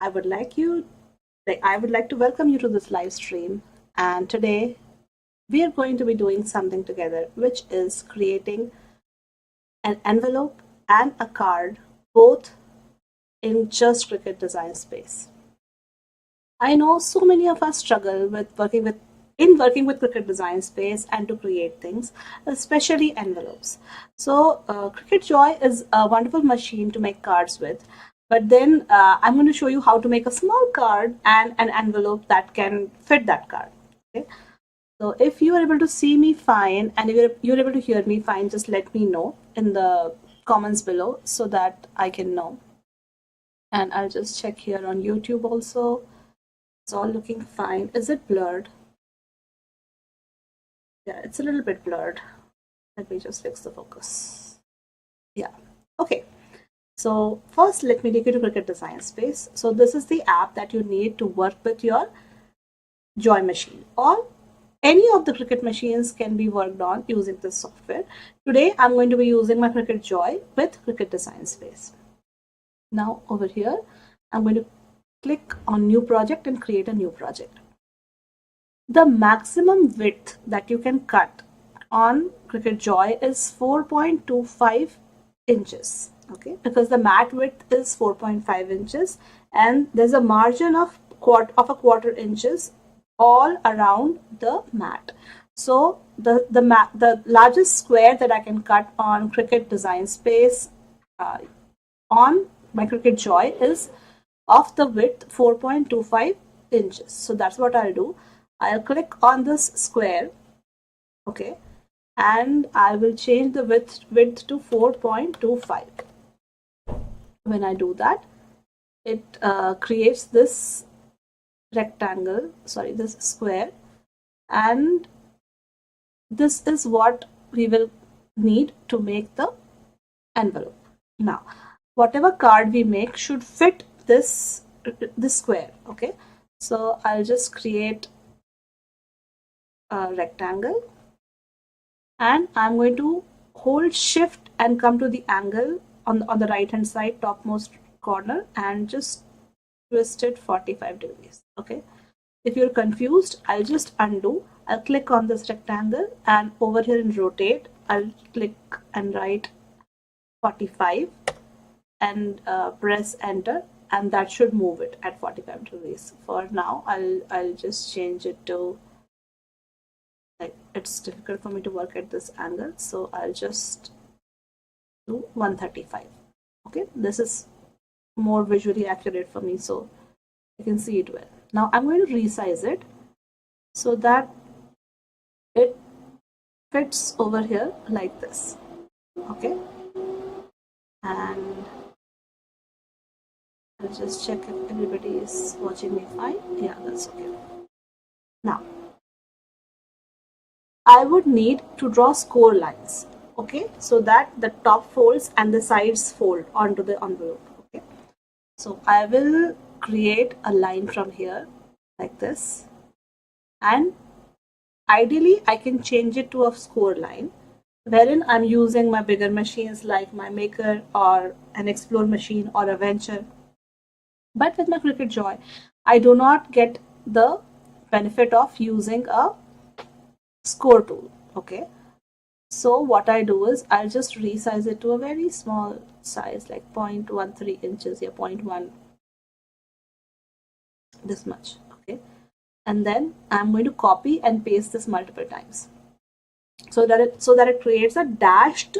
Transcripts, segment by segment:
I would like to welcome you to this live stream. And today we are going to be doing something together, which is creating an envelope and a card, both in just Cricut design space. I know so many of us struggle with working with Cricut design space and to create things, especially envelopes. So Cricut Joy is a wonderful machine to make cards with. But then I'm going to show you how to make a small card and an envelope that can fit that card. Okay. So if you are able to see me fine and if you're able to hear me fine, just let me know in the comments below so that I can know. And I'll just check here on YouTube also. It's all looking fine. Is it blurred? Yeah, it's a little bit blurred. Let me just fix the focus. Yeah. Okay. So first, let me take you to Cricut Design Space. So this is the app that you need to work with your Joy machine, or any of the Cricut machines can be worked on using this software. Today, I'm going to be using my Cricut Joy with Cricut Design Space. Now over here, I'm going to click on New Project and create a new project. The maximum width that you can cut on Cricut Joy is 4.25 inches. Okay, because the mat width is 4.5 inches and there's a margin of a quarter inches all around the mat. So the largest square that I can cut on Cricut Design Space on my Cricut Joy is of the width 4.25 inches. So that's what I'll do. I'll click on this square, okay, and I will change the width to 4.25. When I do that, it creates this rectangle, this square, and this is what we will need to make the envelope. Now, whatever card we make should fit this square, okay? So I'll just create a rectangle and I'm going to hold shift and come to the angle on the right hand side topmost corner and just twist it 45 degrees. Okay, if you're confused, I'll just undo. I'll click on this rectangle and over here in rotate, I'll click and write 45 and press enter, and that should move it at 45 degrees. For now, I'll just change it to, like, it's difficult for me to work at this angle, so I'll just do 135. Okay, this is more visually accurate for me, so you can see it well. Now I'm going to resize it so that it fits over here like this. Okay, and I'll just check if everybody is watching me fine. Yeah, that's okay. Now I would need to draw score lines, okay, so that the top folds and the sides fold onto the envelope. Okay, so I will create a line from here like this, and ideally I can change it to a score line wherein I'm using my bigger machines like my Maker or an Explore machine or a Venture. But with my Cricut Joy, I do not get the benefit of using a score tool. Okay, so what I do is I'll just resize it to a very small size, like 0.13 inches, yeah, 0.1, this much. Okay, and then I'm going to copy and paste this multiple times so that it creates a dashed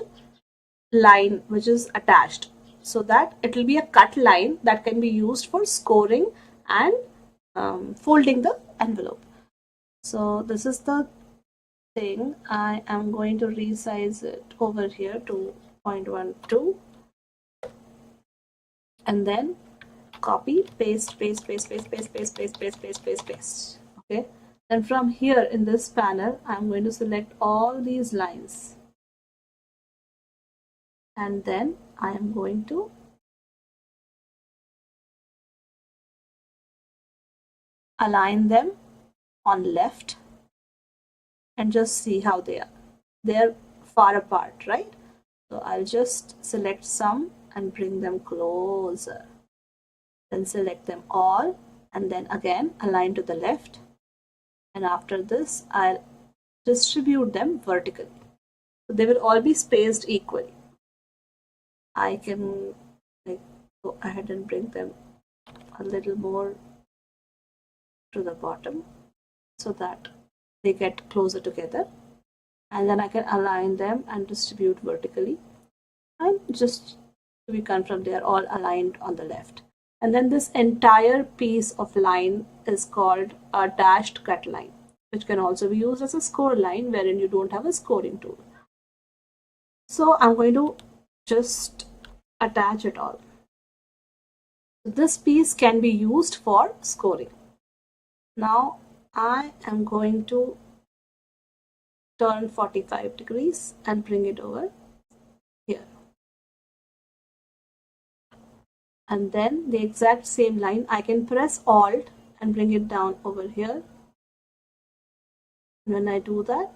line which is attached, so that it will be a cut line that can be used for scoring and folding the envelope. So this is the thing. I am going to resize it over here to 0.12 and then copy, paste, paste, paste, paste, paste, paste, paste, paste, paste, paste, paste. Okay, then from here in this panel, I'm going to select all these lines and then I am going to align them on left and just see how they are. They're far apart, right? So I'll just select some and bring them closer. then select them all, and then again align to the left. And after this, I'll distribute them vertically. So they will all be spaced equally. I can go ahead and bring them a little more to the bottom so that they get closer together, and then I can align them and distribute vertically, and just to be confirmed they are all aligned on the left. And then this entire piece of line is called a dashed cut line, which can also be used as a score line wherein you don't have a scoring tool. So I'm going to just attach it all. This piece can be used for scoring. Now I am going to turn 45 degrees and bring it over here. And then the exact same line, I can press Alt and bring it down over here. When I do that,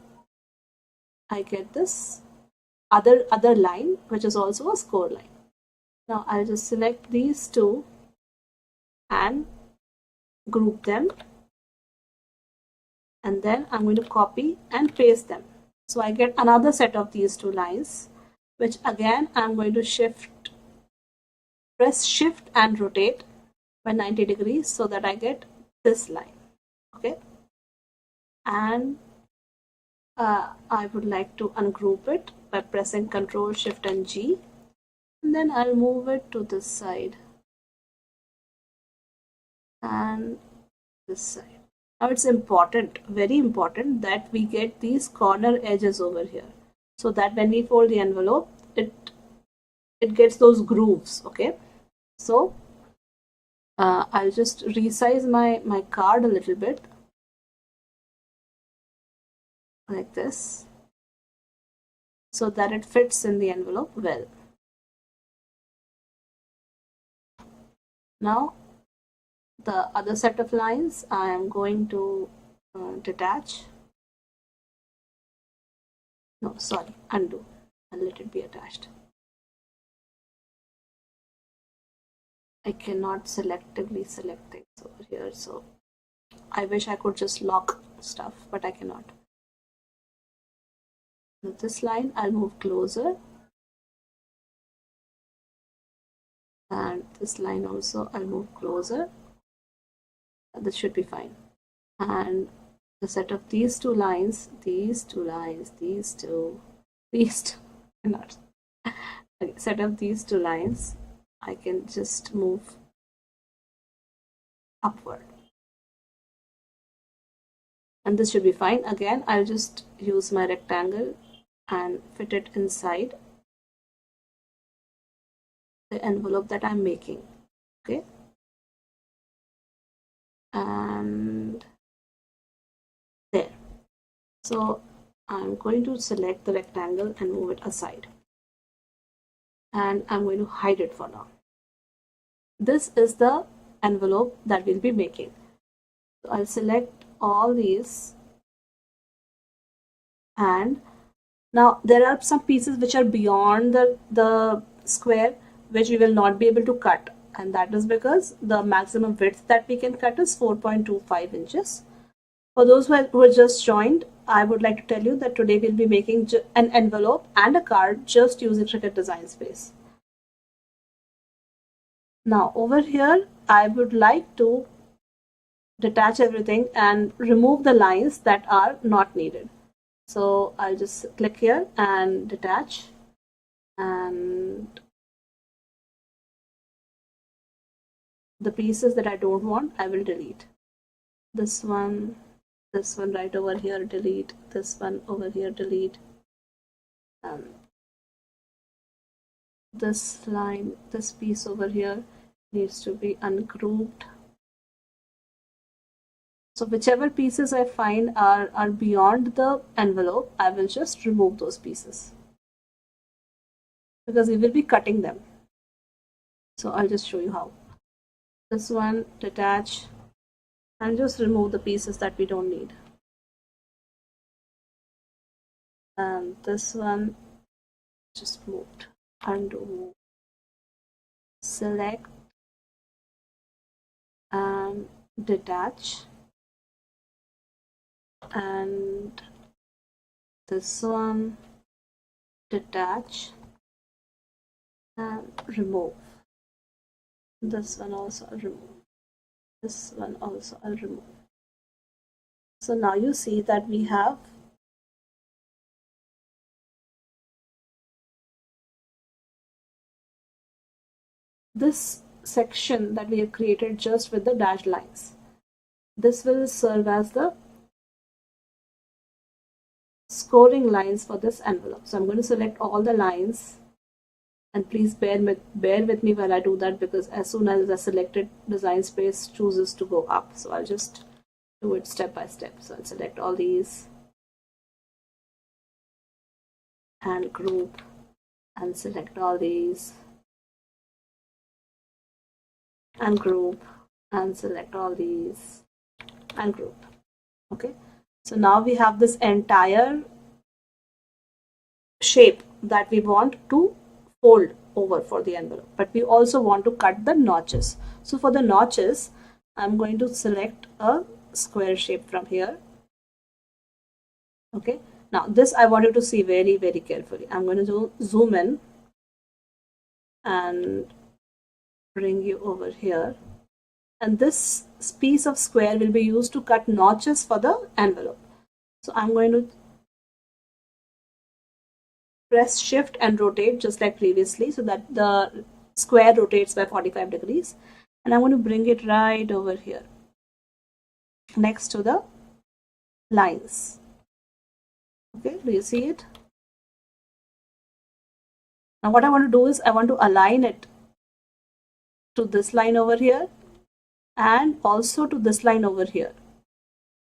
I get this other line, which is also a score line. Now I'll just select these two and group them, and then I'm going to copy and paste them. So I get another set of these two lines, which again I'm going to press shift and rotate by 90 degrees so that I get this line. Okay, and I would like to ungroup it by pressing Ctrl Shift and G, and then I'll move it to this side and this side. Now it's important, very important, that we get these corner edges over here so that when we fold the envelope, it gets those grooves. Okay, so I'll just resize my card a little bit like this so that it fits in the envelope well. Now the other set of lines I am going to detach. No, sorry, undo and let it be attached. I cannot selectively select things over here, so I wish I could just lock stuff, but I cannot. With this line, I'll move closer, and this line also I'll move closer. This should be fine. And the set of these two lines, not. Okay, set of these two lines, I can just move upward. And this should be fine. Again, I'll just use my rectangle and fit it inside the envelope that I'm making. Okay, and there. So I'm going to select the rectangle and move it aside, and I'm going to hide it for now. This is the envelope that we'll be making. So I'll select all these, and now there are some pieces which are beyond the square which we will not be able to cut, and that is because the maximum width that we can cut is 4.25 inches. For those who are just joined, I would like to tell you that today we'll be making an envelope and a card just using Cricut Design Space. Now over here, I would like to detach everything and remove the lines that are not needed. So I'll just click here and detach, and the pieces that I don't want, I will delete. This one right over here, delete. This one over here, delete. This line, this piece over here needs to be ungrouped. So whichever pieces I find are beyond the envelope, I will just remove those pieces because we will be cutting them. So I'll just show you how. This one, detach, and just remove the pieces that we don't need. And this one just moved. Undo, select, and detach, and this one detach and remove. This one also I'll remove. This one also I'll remove. So now you see that we have this section that we have created just with the dashed lines. This will serve as the scoring lines for this envelope. So I'm going to select all the lines, and please bear with me while I do that, because as soon as the selected design space chooses to go up, so I'll just do it step by step. So I'll select all these and group, and select all these and group, and select all these and group. Okay, so now we have this entire shape that we want to fold over for the envelope, but we also want to cut the notches. So for the notches, I'm going to select a square shape from here. Okay, now this I want you to see very, very carefully. I'm going to zoom in and bring you over here, and this piece of square will be used to cut notches for the envelope. So I'm going to press shift and rotate just like previously, so that the square rotates by 45 degrees, and I'm going to bring it right over here next to the lines. Okay, do you see it? Now what I want to do is I want to align it to this line over here and also to this line over here.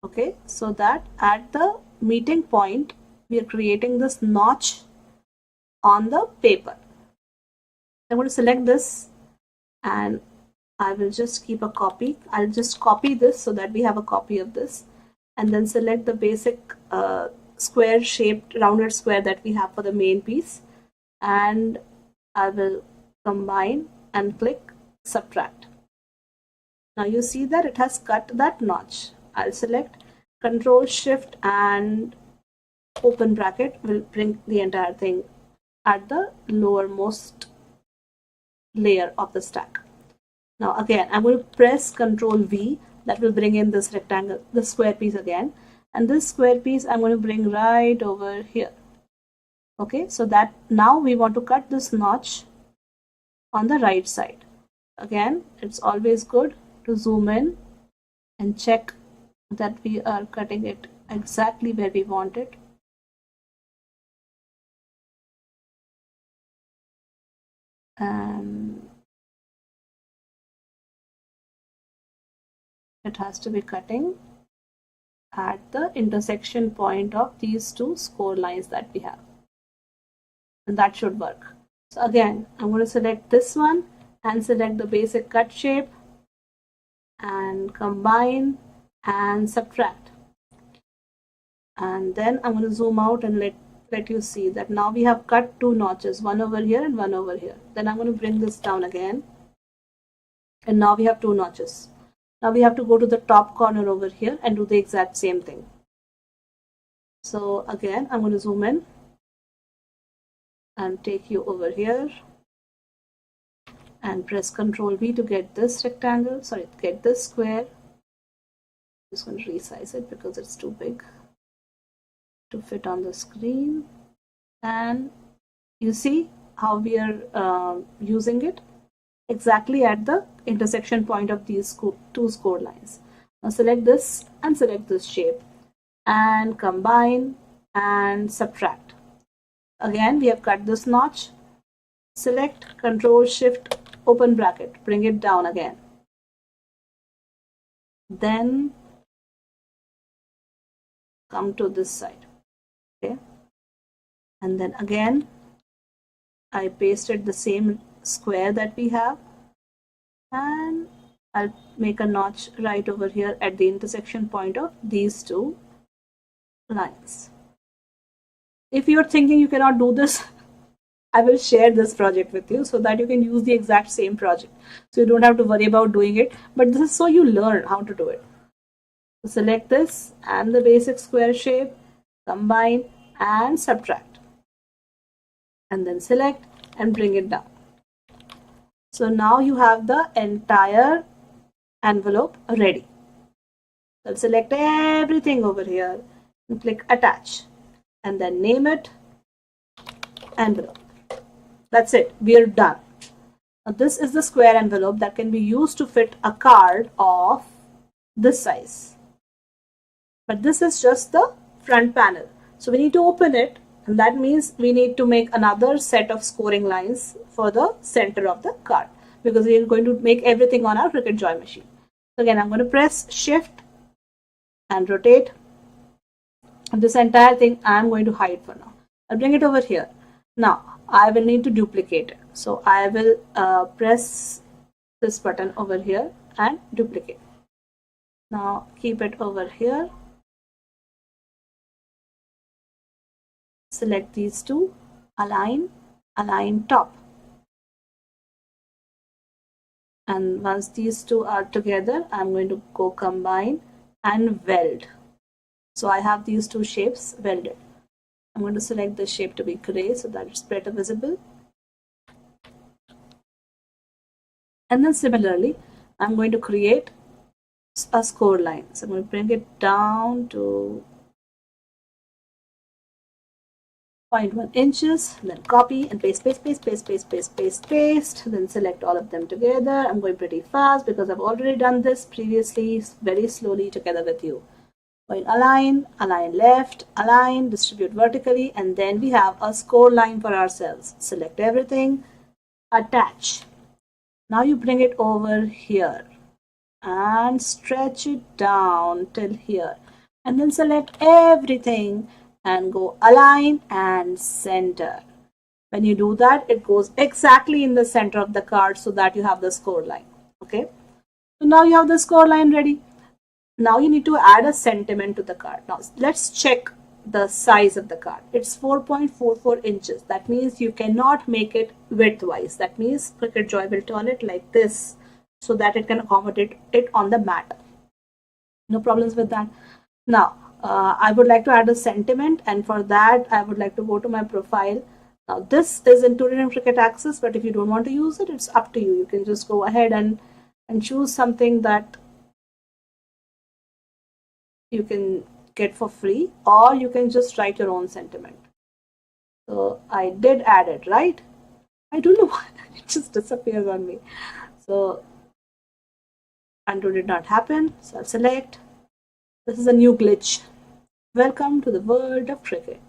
Okay, so that at the meeting point we are creating this notch on the paper. I'm going to select this, and I will just keep a copy. I'll just copy this so that we have a copy of this, and then select the basic square shaped rounded square that we have for the main piece, and I will combine and click subtract. Now you see that it has cut that notch. I'll select Control Shift and open bracket, will bring the entire thing at the lowermost layer of the stack. Now again, I'm going to press Control V, that will bring in this rectangle, the square piece again, and this square piece I'm going to bring right over here. Okay, so that now we want to cut this notch on the right side. Again, it's always good to zoom in and check that we are cutting it exactly where we want it. And it has to be cutting at the intersection point of these two score lines that we have, and that should work. So again, I'm going to select this one and select the basic cut shape and combine and subtract, and then I'm going to zoom out and let you see that now we have cut two notches, one over here and one over here. Then I'm going to bring this down again, and now we have two notches. Now we have to go to the top corner over here and do the exact same thing. So again, I'm going to zoom in and take you over here and press Ctrl V to get this rectangle, get this square. I'm just going to resize it because it's too big to fit on the screen. And you see how we are using it exactly at the intersection point of these two score lines. Now select this and select this shape and combine and subtract. Again, we have cut this notch. Select Control Shift open bracket, bring it down again. Then come to this side. Okay, and then again I pasted the same square that we have, and I'll make a notch right over here at the intersection point of these two lines. If you're thinking you cannot do this, I will share this project with you so that you can use the exact same project. So you don't have to worry about doing it, but this is so you learn how to do it. So select this and the basic square shape, combine and subtract. And then select and bring it down. So now you have the entire envelope ready. So select everything over here and click attach and then name it envelope. That's it. We are done. Now this is the square envelope that can be used to fit a card of this size. But this is just the front panel. So we need to open it, and that means we need to make another set of scoring lines for the center of the card because we are going to make everything on our Cricut Joy machine. So again, I'm going to press Shift and rotate. And this entire thing I'm going to hide for now. I'll bring it over here. Now I will need to duplicate it. So I will press this button over here and duplicate. Now keep it over here. Select these two, align top. And once these two are together, I'm going to go combine and weld. So I have these two shapes welded. I'm going to select the shape to be gray so that it's better visible. And then similarly, I'm going to create a score line. So I'm going to bring it down to 0.1 inches, then copy and paste, then select all of them together. I'm going pretty fast because I've already done this previously very slowly together with you. Going align left, align, distribute vertically, and then we have a score line for ourselves. Select everything, attach. Now you bring it over here and stretch it down till here, and then select everything and go align and center. When you do that, it goes exactly in the center of the card so that you have the score line. Okay, so now you have the score line ready. Now you need to add a sentiment to the card. Now let's check the size of the card. It's 4.44 inches. That means you cannot make it widthwise. That means Cricut Joy will turn it like this so that it can accommodate it on the mat. No problems with that. Now I would like to add a sentiment, and for that I would like to go to my profile. Now this is included in Cricut Access, but if you don't want to use it, it's up to you. You can just go ahead and choose something that you can get for free, or you can just write your own sentiment. So I did add it, right? I don't know why it just disappears on me. So undo did not happen. So I'll select. This is a new glitch. Welcome to the world of Cricut.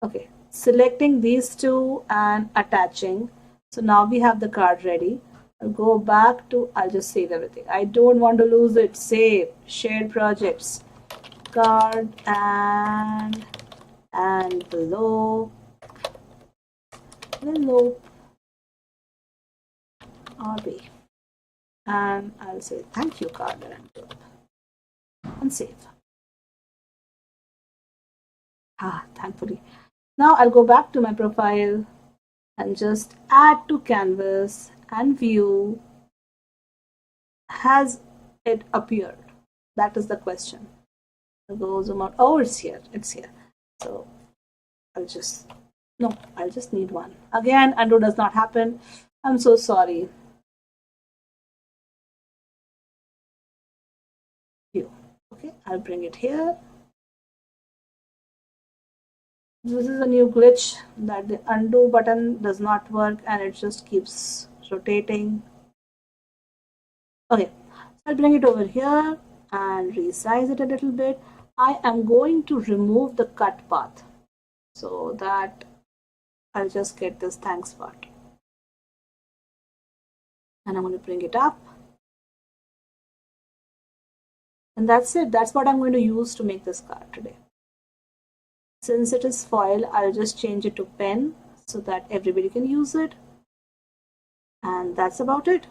Okay, selecting these two and attaching. So now we have the card ready. I'll go back to, I'll just save everything. I don't want to lose it. Save, shared projects, card and below, RB. And I'll say thank you card and save. Thankfully. Now I'll go back to my profile and just add to canvas and view. Has it appeared? That is the question. I'll go zoom out. Oh, it's here. So I'll just need one. Again, undo does not happen. I'm so sorry. View. Okay, I'll bring it here. This is a new glitch that the undo button does not work and it just keeps rotating. Okay, so I'll bring it over here and resize it a little bit. I am going to remove the cut path so that I'll just get this thanks part. And I'm going to bring it up. And that's it. That's what I'm going to use to make this card today. Since it is foil, I'll just change it to pen so that everybody can use it. And that's about it.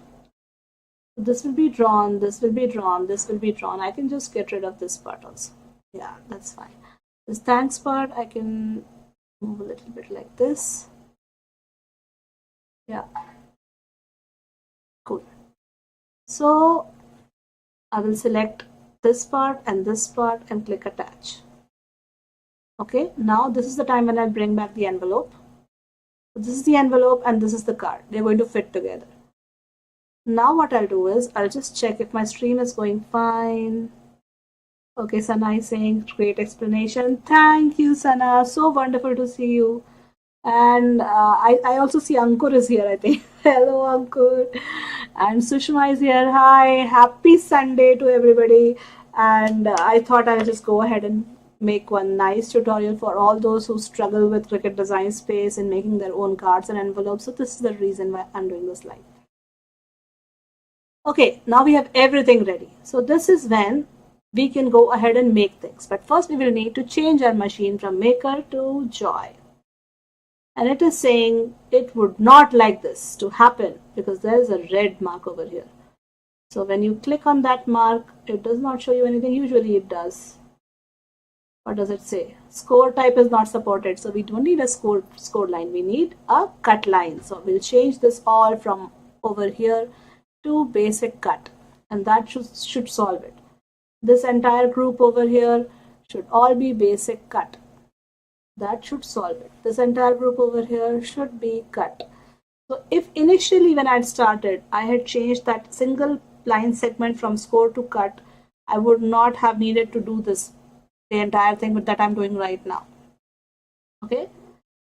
This will be drawn, this will be drawn, this will be drawn. I can just get rid of this part also. Yeah, that's fine. This thanks part, I can move a little bit like this. Yeah, cool. So I will select this part and this part and click attach. Okay, now this is the time when I bring back the envelope. This is the envelope and this is the card. They're going to fit together. Now what I'll do is I'll just check if my stream is going fine. Okay, Sana is saying great explanation. Thank you, Sana. So wonderful to see you. And I also see Ankur is here, I think. Hello, Ankur. And Sushma is here. Hi, happy Sunday to everybody. And I thought I'll just go ahead and make one nice tutorial for all those who struggle with Cricut Design Space and making their own cards and envelopes. So this is the reason why I'm doing this live. Okay, now we have everything ready. So this is when we can go ahead and make things. But first we will need to change our machine from Maker to Joy. And it is saying it would not like this to happen because there is a red mark over here. So when you click on that mark, it does not show you anything. Usually it does. What does it say? Score type is not supported. So we don't need a score line. We need a cut line. So we'll change this all from over here to basic cut. And that should solve it. This entire group over here should all be basic cut. That should solve it. This entire group over here should be cut. So if initially when I started, I had changed that single line segment from score to cut, I would not have needed to do this, the entire thing that I'm doing right now. Okay,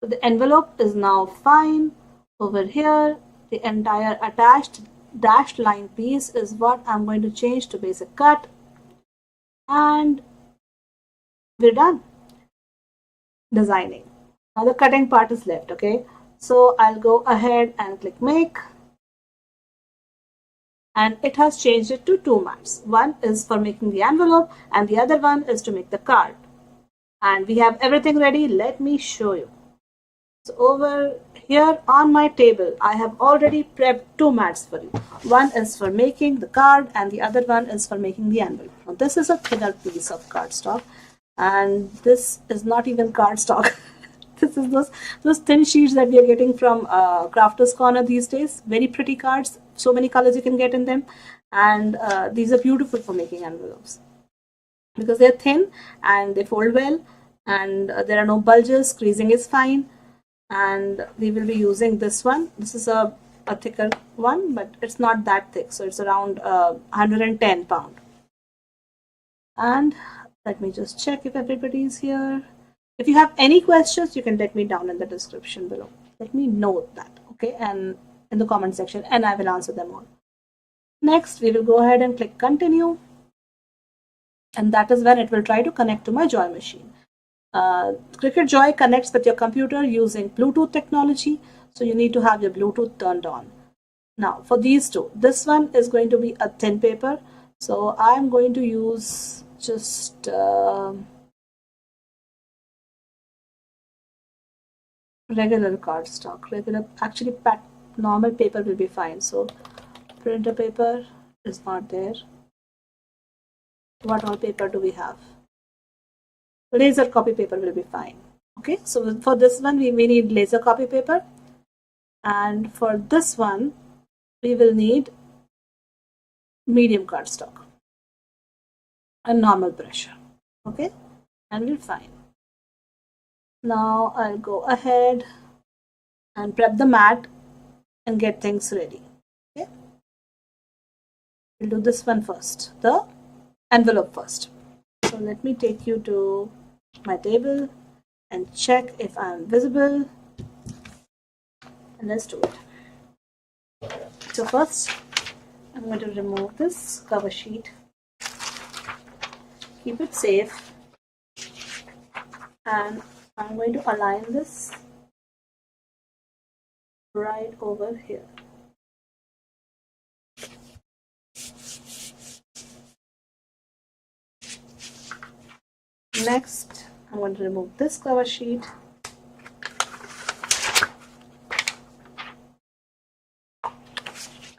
so the envelope is now fine. Over here, the entire attached dashed line piece is what I'm going to change to basic cut. And we're done designing. Now the cutting part is left. Okay, so I'll go ahead and click make, and it has changed it to two mats. One is for making the envelope and the other one is to make the card. And we have everything ready. Let me show you. So over here on my table, I have already prepped two mats for you. One is for making the card and the other one is for making the envelope. Now this is a thinner piece of cardstock, and this is not even cardstock. This is those thin sheets that we are getting from Crafters Corner these days. Very pretty cards, so many colors you can get in them, and these are beautiful for making envelopes because they're thin and they fold well, and there are no bulges. Creasing is fine, and we will be using this one. This is a thicker one, but it's not that thick, so it's around 110 pound. And let me just check if everybody is here. If you have any questions, you can let me down in the description below. Let me know that, okay, and in the comment section, and I will answer them all. Next, we will go ahead and click continue, and that is when it will try to connect to my Joy machine. Cricut Joy connects with your computer using Bluetooth technology, so you need to have your Bluetooth turned on. Now, for these two, this one is going to be a thin paper, so I'm going to use just regular cardstock. Actually normal paper will be fine. So printer paper is not there. What all paper do we have? Laser copy paper will be fine. Okay, so for this one we need laser copy paper, and for this one we will need medium cardstock and normal pressure. Okay, and we're fine. Now I'll go ahead and prep the mat and get things ready. Okay, we'll do this one first, the envelope first. So let me take you to my table and check if I'm visible, and let's do it. So first I'm going to remove this cover sheet, keep it safe, and I'm going to align this right over here. Next, I'm going to remove this cover sheet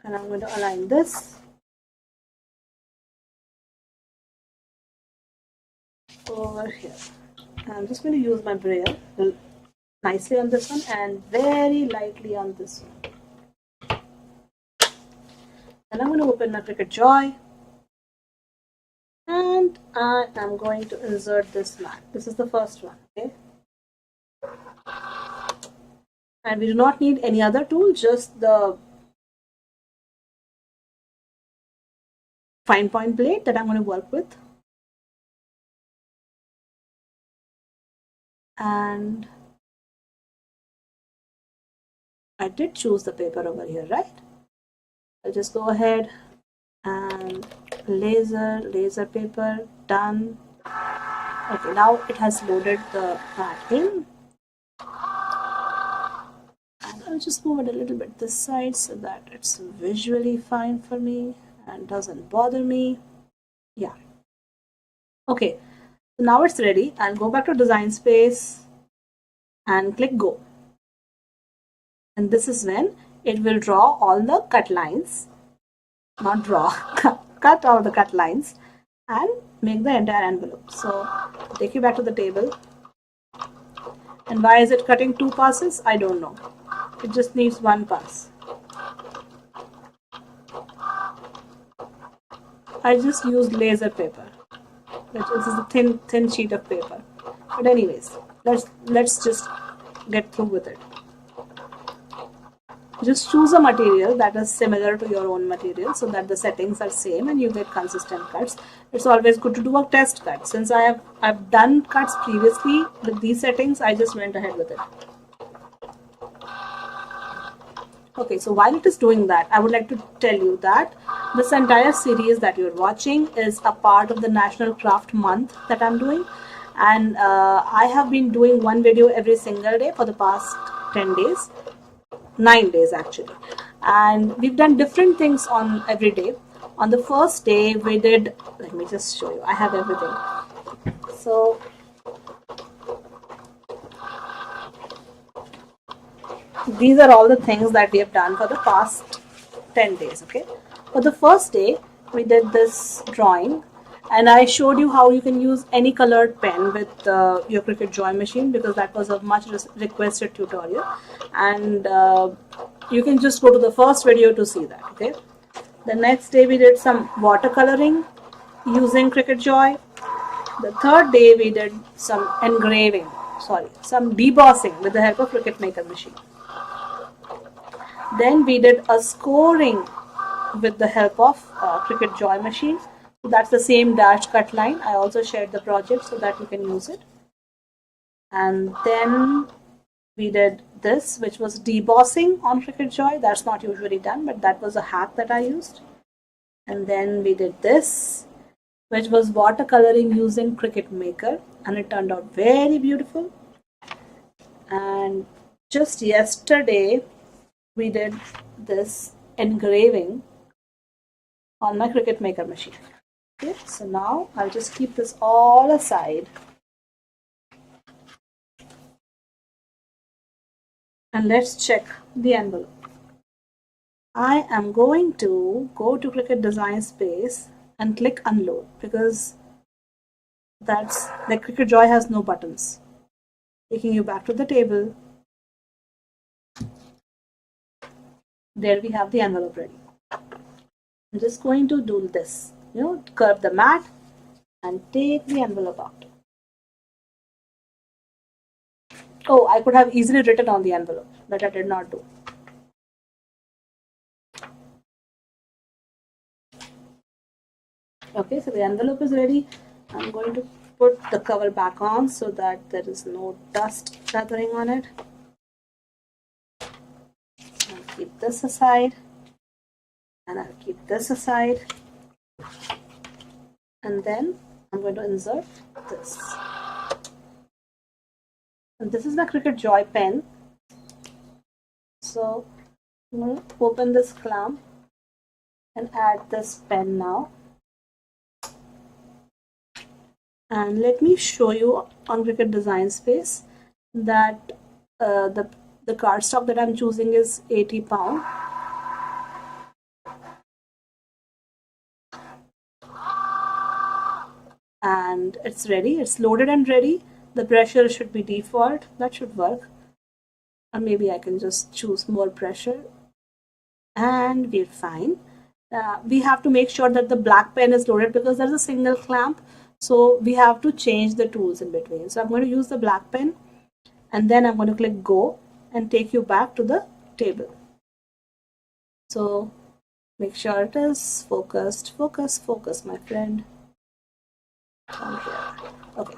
and I'm going to align this over here. And I'm just going to use my braille nicely on this one and very lightly on this one. And I'm going to open my Cricut Joy. And I am going to insert this mat. This is the first one, okay? And we do not need any other tool, just the fine point blade that I'm going to work with. And I did choose the paper over here, right? I'll just go ahead and laser paper, done. Okay, now it has loaded the mat in. And I'll just move it a little bit this side so that it's visually fine for me and doesn't bother me. Yeah. Okay, so now it's ready. I'll go back to design space and click go. And this is when it will draw all the cut lines, not draw, cut all the cut lines and make the entire envelope. So take you back to the table. And why is it cutting 2 passes? I don't know. It just needs 1 pass. I just used laser paper. This is a thin sheet of paper. But anyways, let's just get through with it. Just choose a material that is similar to your own material so that the settings are same and you get consistent cuts. It's always good to do a test cut. Since I've done cuts previously with these settings, I just went ahead with it. Okay, so while it is doing that, I would like to tell you that this entire series that you're watching is a part of the National Craft Month that I'm doing. And I have been doing one video every single day for the past 10 days. 9 days actually, and we've done different things on every day. On the first day we did, let me just show you, I have everything. So these are all the things that we have done for the past 10 days. Okay, for the first day we did this drawing, and I showed you how you can use any colored pen with your Cricut Joy machine, because that was a much requested tutorial, and you can just go to the first video to see that. Okay, the next day we did some watercoloring using Cricut Joy. The third day we did some some debossing with the help of Cricut Maker machine. Then we did a scoring with the help of Cricut Joy machine. So that's the same dash cut line. I also shared the project so that you can use it. And then we did this, which was debossing on Cricut Joy. That's not usually done, but that was a hack that I used. And then we did this, which was watercoloring using Cricut Maker, and it turned out very beautiful. And just yesterday we did this engraving on my Cricut Maker machine. Okay, so now I'll just keep this all aside and let's check the envelope. I am going to go to Cricut Design Space and click unload, because that's like Cricut Joy has no buttons. Taking you back to the table. There we have the envelope ready. I'm just going to do this, curve the mat and take the envelope out. Oh, I could have easily written on the envelope, but I did not do. Okay, so the envelope is ready. I'm going to put the cover back on so that there is no dust gathering on it. I'll keep this aside, and I'll keep this aside. And then I'm going to insert this. And this is my Cricut Joy pen. So I'm going to open this clamp and add this pen now. And let me show you on Cricut Design Space that the cardstock that I'm choosing is 80 pound. And it's ready, it's loaded and ready. The pressure should be default, that should work. Or maybe I can just choose more pressure, and we're fine. we have to make sure that the black pen is loaded because there's a single clamp. So we have to change the tools in between. So I'm going to use the black pen, and then I'm going to click go and take you back to the table. So make sure it is focused. Focus, focus, my friend. Okay.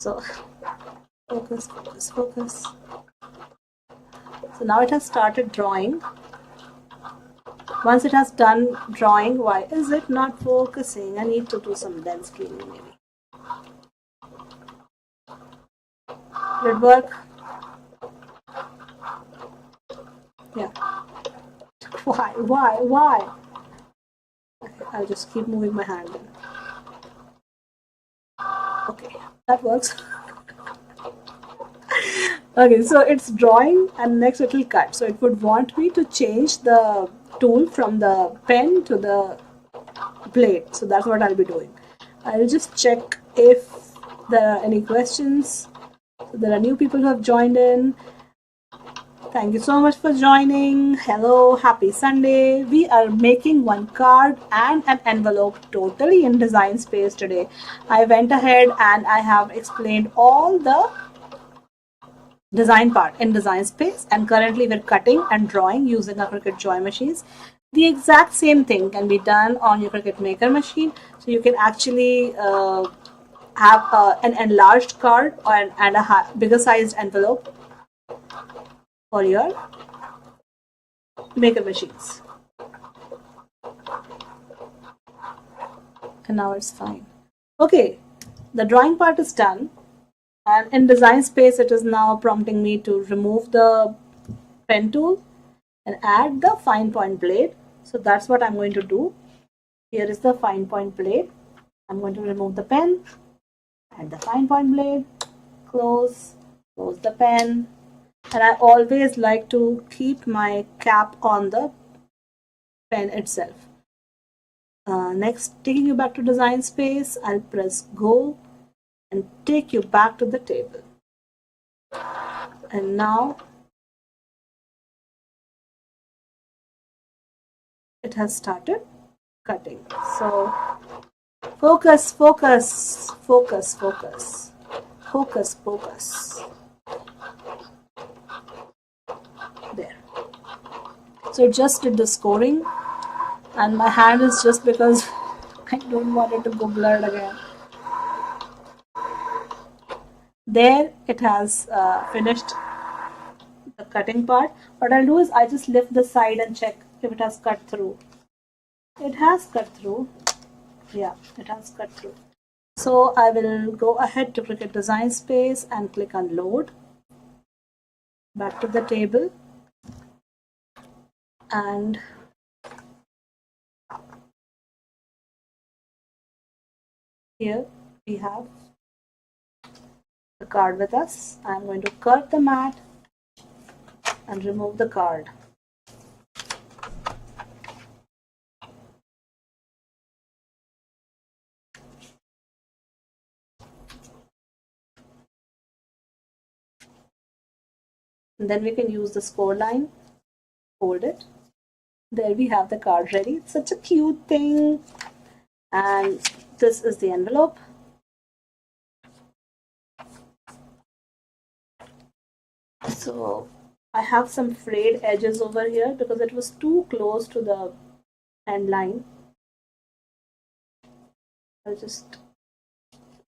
So focus, focus, focus. So now it has started drawing. Once it has done drawing, why is it not focusing? I need to do some lens cleaning maybe. Did it work? Yeah. Why? Okay, I'll just keep moving my hand then. Okay, that works. Okay, so it's drawing and next it will cut. So it would want me to change the tool from the pen to the blade. So that's what I'll be doing. I'll just check if there are any questions. So there are new people who have joined in. Thank you so much for joining. Hello, happy Sunday. We are making one card and an envelope totally in Design Space today. I went ahead and I have explained all the design part in Design Space, and currently we're cutting and drawing using our Cricut Joy machines. The exact same thing can be done on your Cricut Maker machine. So you can actually have an enlarged card and a bigger sized envelope for your Maker machines. And now it's fine. Okay, the drawing part is done. And in Design Space, it is now prompting me to remove the pen tool and add the fine point blade. So that's what I'm going to do. Here is the fine point blade. I'm going to remove the pen, add the fine point blade, close the pen. And I always like to keep my cap on the pen itself. Next, taking you back to Design Space, I'll press go and take you back to the table. And now it has started cutting. So focus, focus, focus, focus, focus, focus. There. So it just did the scoring, and my hand is just because I don't want it to go blurred again. There it has finished the cutting part. What I'll do is I just lift the side and check if it has cut through. It has cut through. Yeah, it has cut through. So I will go ahead to Cricut Design Space and click on Load. Back to the table. And here we have the card with us. I'm going to cut the mat and remove the card. And then we can use the score line, fold it. There we have the card ready. It's such a cute thing. And this is the envelope. So I have some frayed edges over here because it was too close to the end line. I'll just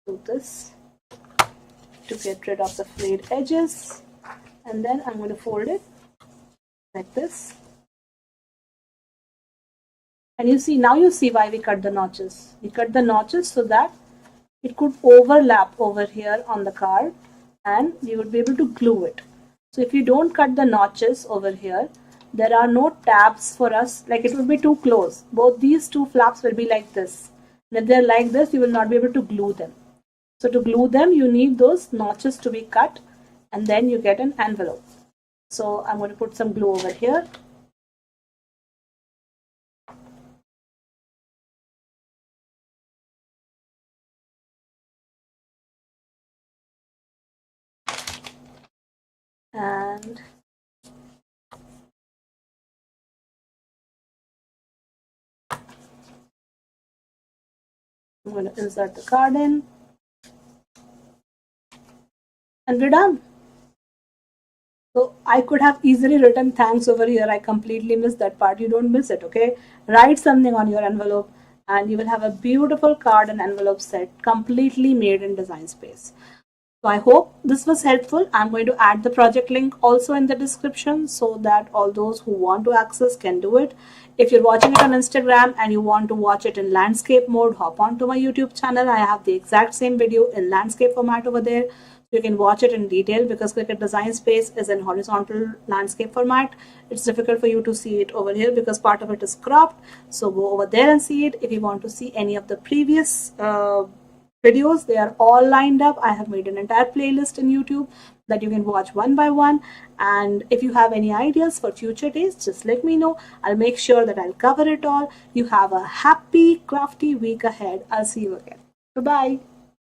do this to get rid of the frayed edges, and then I'm going to fold it like this. And you see, now you see why we cut the notches. We cut the notches so that it could overlap over here on the card and we would be able to glue it. So if you don't cut the notches over here, there are no tabs for us, like it would be too close. Both these two flaps will be like this. And if they're like this, you will not be able to glue them. So to glue them, you need those notches to be cut, and then you get an envelope. So I'm going to put some glue over here. And I'm going to insert the card in. And we're done. So I could have easily written thanks over here. I completely missed that part. You don't miss it, okay? Write something on your envelope and you will have a beautiful card and envelope set completely made in Design Space. So I hope this was helpful. I'm going to add the project link also in the description so that all those who want to access can do it. If you're watching it on Instagram and you want to watch it in landscape mode, hop on to my YouTube channel. I have the exact same video in landscape format over there. You can watch it in detail because Cricut Design Space is in horizontal landscape format. It's difficult for you to see it over here because part of it is cropped. So go over there and see it. If you want to see any of the previous videos, they are all lined up. I have made an entire playlist in YouTube that you can watch one by one. And if you have any ideas for future days, just let me know. I'll make sure that I'll cover it all. You have a happy crafty week ahead. I'll see you again. Bye-bye.